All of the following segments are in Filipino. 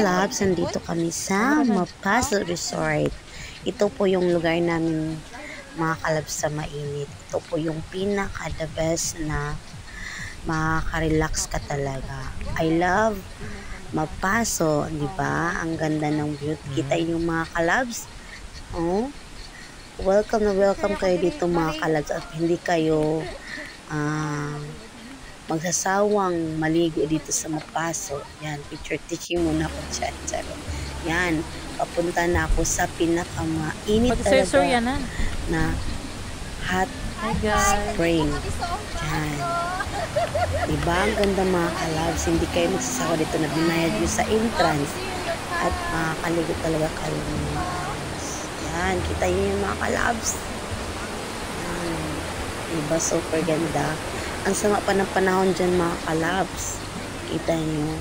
kalabs, nandito kami sa Mapaso Resort. Ito po yung lugar namin mga kalabs sa mainit. Ito po yung pinaka-the best na makaka-relax ka talaga. I love Mapaso, di ba? Ang ganda ng view. Kita yung mga kalabs. Oh, welcome na welcome kayo dito mga kalabs at hindi kayo magsasawang maligo dito sa Mapaso. Yan, picture taking muna ako dyan. Yan, papunta na ako sa pinakamainit talaga na hot spring. Yan. Diba? Ang ganda mga kalabs. Hindi kayo magsasawa dito na binayad nyo sa entrance at makakaligo talaga kayo ng mga kalabs. Yan, kita nyo yung mga kalabs. Yan. Diba? Super ganda. Ang sama pa ng panahon dyan mga kalabs. Kita nyo.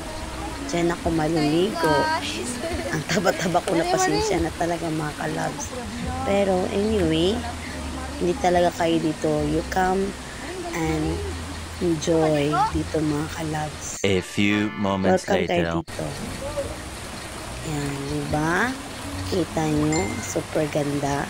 Dyan ako maliligo. Ang taba-taba ko na pasensya na talaga mga kalabs. Pero anyway, hindi talaga kayo dito. You come and enjoy dito mga kalabs. A few moments Welcome later. kayo dito. Yan, diba? Kita nyo. Super ganda.